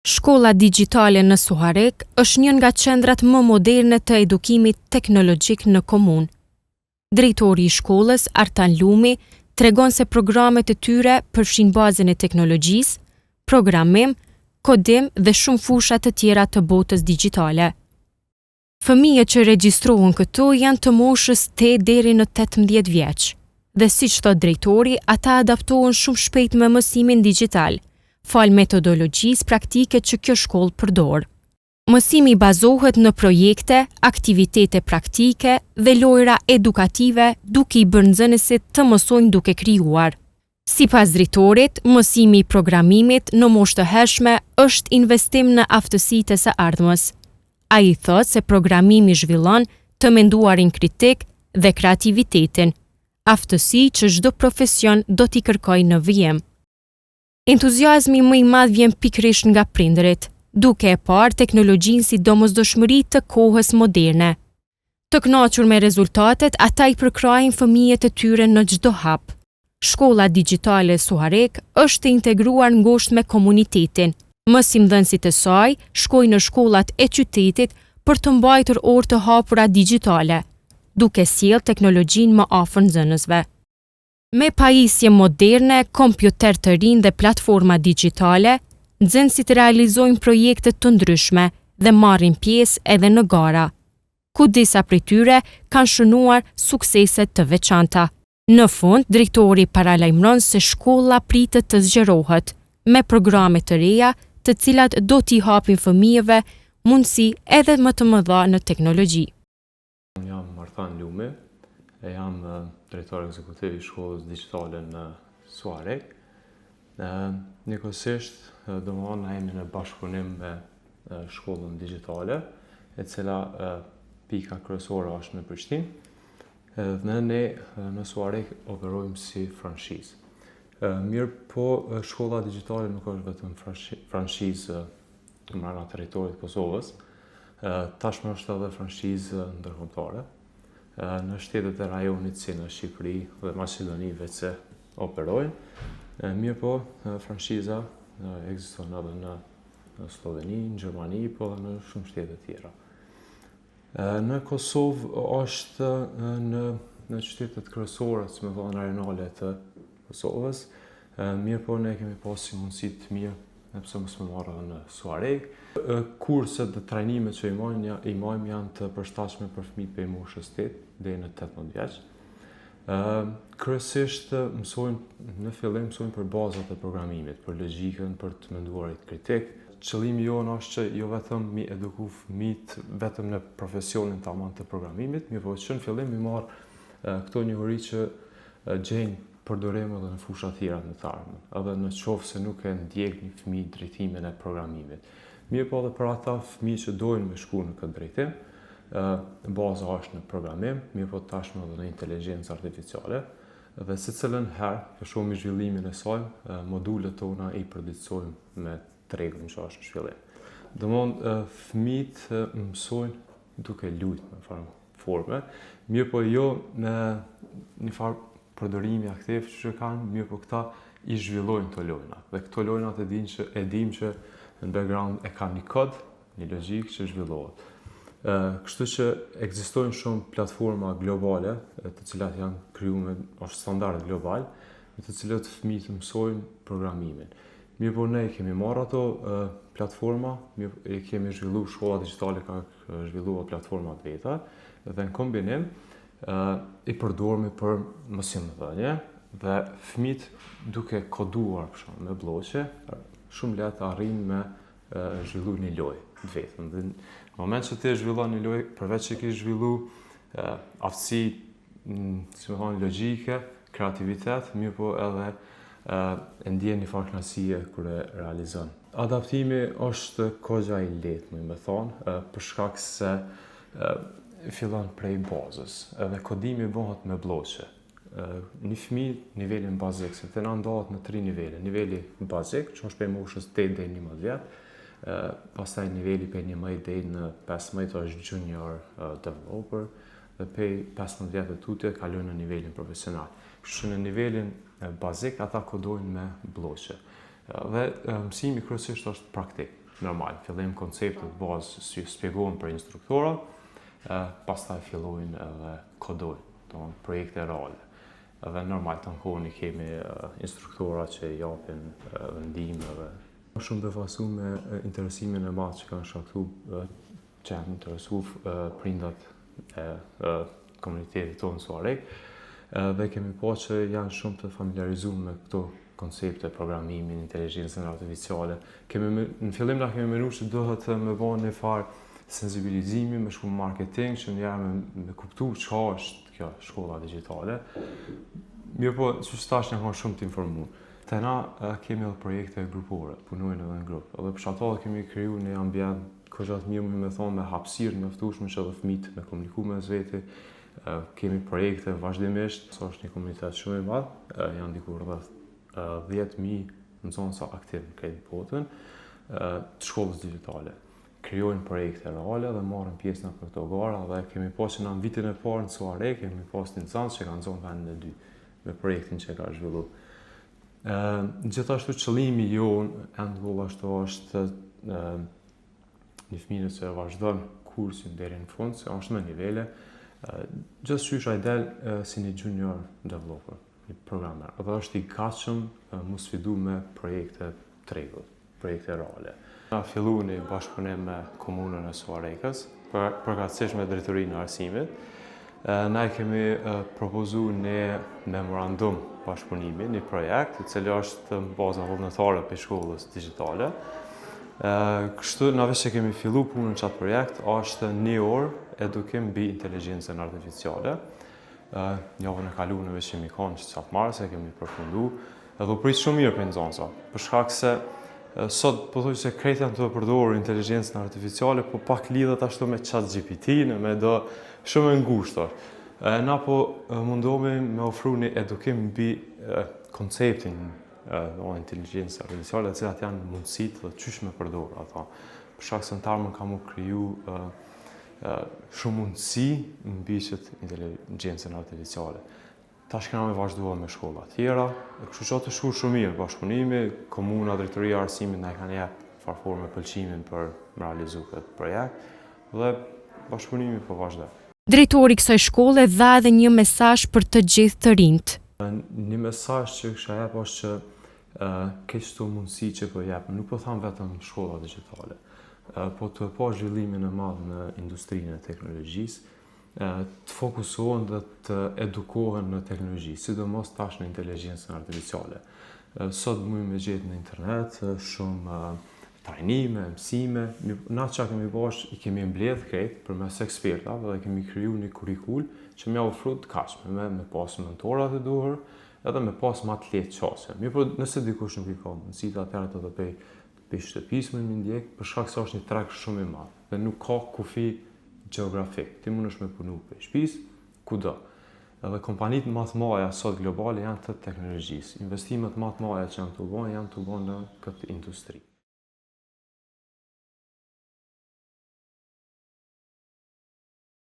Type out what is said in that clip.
Shkolla digjitale në Suharek është një nga qendrat më moderne të edukimit teknologjik në komunë. Drejtori i shkollës, Artan Lumi, tregon se programet e tyre përfshin bazën e teknologjisë, programim, kodim dhe shumë fusha të tjera të botës digjitale. Fëmijët që regjistrohen këtu janë të moshës 8 deri në 18 vjeç, dhe siç thot drejtori, ata adaptohen shumë shpejt me mësimin digjital, fal metodologjisë praktike që kjo shkollë përdor. Mësimi bazohet në projekte, aktivitete praktike dhe lojra edukative duke i bërë nxënësit të mësojnë duke krijuar. Sipas drejtorit, mësimi i programimit në moshë të hershme është investim në aftësitë e së ardhmës. Ai thot se programimi zhvillon të menduarin kritik dhe kreativitetin, aftësi që çdo profesion do t'i kërkojë në vijim. Entuziazmi më i madh vjen pikërisht nga prindërit, duke e parë teknologjinë si domosdoshmëri të kohës moderne. Të kënaqur me rezultatet, ata i përkrajnë fëmijët e tyre në çdo hap. Shkolla digjitale Suharek është e integruar ngushtë me komunitetin. Mësimdhënësit e saj shkojnë në shkollat e qytetit për të mbajtur orë të hapura digjitale, duke sjellë teknologjinë më afër nxënësve. Me pajisje moderne, kompjuter të rinj dhe platforma digjitale, nxënësit realizojnë projekte të ndryshme dhe marrin pjesë edhe në gara, ku disa prej tyre kanë shënuar suksese të veçanta. Në fund, drejtori paralajmëron se shkolla pritet të zgjerohet me programe të reja, të cilat do t'i hapin fëmijëve mundësi edhe më të mëdha në teknologji. Jam Artan Lumi, e jam drejtor ekzekutiv i shkollës digjitale në Suharek. Njëkohësisht, domethënë jemi në bashkëpunim me shkollën digjitale, e cila pika kryesore është në Prishtinë. Dhe ne në Suharek operojmë si franshizë. Mirë po, shkolla digjitale nuk është vetëm franshizë të brenda territorit të Kosovës, tashmë është edhe franshizë ndërkombëtare. Në shtetet e rajonit si në Shqipëri dhe Maqedoni veçse operojnë. Mirë po, franshiza ekziston edhe në Sloveni, në Gjermani, po edhe në shumë shtete tjera. Në Kosovë është në qytetet kryesore, si më thonë, rajonale të Kosovës. Mirë po, ne kemi pasi mundësi të mirë, pse mos më marrë edhe në Suharek. Kurset dhe trajnimet që i majmë janë të përshtatshme për fëmijët prej moshës 8 deri në 18 vjeç. Kryesisht në fillim mësojnë për bazat e programimit, për logjikën, për të menduarit kritik. Qëllimi jonë është që jo vetëm mi eduku fëmijët vetëm në profesionin tamam të programimit, mirë po që në fillim mi marrë këto njohuri që gjejnë përdorim edhe në fusha tjera në të ardhmen, edhe në qoftë se nuk e ndjek një fëmijë drejtimin e programimit. Mirë po edhe për ata fëmijë që dojnë me shku në këtë drejtim, baza është në programim, mirë po tashmë edhe në inteligjencë artificiale, dhe secilën herë, për shumë i zhvillimin e saj, modulet tona i përditësojmë me tregun që është në zhvillim. Domthonë, fëmijët mësojnë duke luajtur në farë forme, mirë po jo në një farë përdorimi aktiv që kanë, mirë po këta i zhvillojnë të lojna. Dhe këto lojnat e dim që në background e kanë një kod, një logjik që zhvillohet. Kështu që ekzistojnë shumë platforma globale, të cilat janë krijuar është standard global, me të cilat fëmijët mësojnë programimin. Mirë po ne kemi marrë ato platforma, e kemi zhvilluar, shkolla digjitale ka zhvilluar platformat veta, dhe në kombinim i përdormi për mësimdhënie dhe fëmijët duke koduar për shembull me bloqe, shumë lehtë arrin me zhvillu një lojë vetëm. Dhe në moment që ti zhvillon një lojë, përveç që ke zhvillu aftësi, si më thonë, logjike, kreativitet, mirë po edhe e ndjen një farë kënaqësie kur e realizon. Adaptimi është kogja i lehtë, më thonë, për shkak se fillon prej bazës, edhe kodimi bëhet me bloqe. Një fëmijë nivelin bazik, se të na ndahet në 3 nivele. Niveli bazik, që është prej moshës 8 deri në 11 vjet, pastaj niveli prej 11 deri në 15 është junior developer, dhe prej 15 vjet e tutje kalojnë në nivelin profesional. Kështu në nivelin bazik ata kodojnë me bloqe. Dhe mësimi kryesisht është praktik. normal. Fillim konceptet bazë si shpjegohen për instruktorat, pastaj fillojnë edhe kodojnë, projekte reale. Edhe normal të kohën kemi instruktora që japin ndihmë edhe shumë befasu me interesimin e madh që kanë shkaktu që janë interesu prindat e komunitetit tonë Suarek, dhe kemi po që janë shumë të familiarizuar me këto koncepte, programimin, inteligjencën artificiale. Në fillim na kemi menuar që duhet me bënë një farë sensibilizimi me shku marketing, që njerë me kuptu çka është kjo shkolla digjitale. Mirë po, që tash janë shumë të informuar. Te na kemi edhe projekte grupore, punojnë edhe në grup. Edhe për shkak kemi kriju një ambient kogja të mirë, me thonë, me hapësirë mjaftueshme që edhe fëmijët me komuniku me zveti. Kemi projekte vazhdimisht, sa është një komunitet shumë i madh, janë dikur rreth 10.000 nxënësa aktiv në krejt botën të shkollës digjitale. Krijojnë projekte reale dhe marrin pjesë në këto gara dhe kemi pasur në vitin e parë në Suarek, kemi pasur nxënës që kanë nxjerrë vendin e dytë me projektin që ka zhvilluar. Gjithashtu qëllimi jonë gjithashtu është një fëmijë që vazhdon kursin deri në fund, se është me nivele, gjithashtu ai del si një junior developer, një programer. Edhe është i gatshëm mu sfidu me projekte tregut, projekte reale. Na fillu një bashkëpunim me komunën e Suarekës, përkatësisht me drejtorinë e arsimit. Na kemi propozu një memorandum bashkëpunimi, një projekt, i cili është në baza vullnetare për shkollës digjitale. Kështu, na veç që kemi fillu punën në qatë projekt, është 1 orë edukim mbi inteligjencën artificiale. Javën e kaluar veç që mi kanë që qatë marrë, se kemi përfundu, edhe u prit shumë mirë për nxënësa, për shkak se sot po thuj se krejt janë të përdorur inteligjencën artificiale, po pak lidhet ashtu me ChatGPT, me do shumë e ngushtë. Na po mundohemi me ofru një edukim mbi konceptin inteligjencës artificiale, të cilat janë mundësitë dhe çysh me përdorur ata. Për shkak se në tarmën kam u kriju shumë mundësi mbi inteligjencën artificiale. Tash kena me vazhdua me shkolla tjera, kështu që të shku shumë mirë bashkëpunimi, komuna, drejtoria e arsimit na kanë jep farforme pëlqimin për me realizu këtë projekt dhe bashkëpunimi po vazhdon. Drejtori i kësaj shkolle dha edhe një mesazh për të gjithë të rinjt. Një mesazh që kisha jep është që këto mundësi që po jep, nuk po tham vetëm shkolla digjitale, po të pa zhvillimin e madh në industrinë e teknologjisë, të fokusohen dhe të edukohen në teknologji, sidomos tash në inteligjencën artificiale. Sot mujmë me gjetë në internet shumë trajnime, mësime. Na që kemi bash, i kemi mbledh krejt përmes ekspertave dhe kemi kriju një kurrikul që më ofru të kashme, me pas mentorat e duhur, edhe me pas ma të lehtë qasje. Mirë po nëse dikush nuk i ka mundësit, atëherë të pej shtëpisë me ndjek, për shkak se është një treg shumë i madh dhe nuk ka kufi geografik. Ti mundesh me punu për shtëpisë, kudo. Edhe kompanitë më të mëdha sot globale janë të teknologjisë. Investimet më të mëdha që janë të bënë në këtë industri.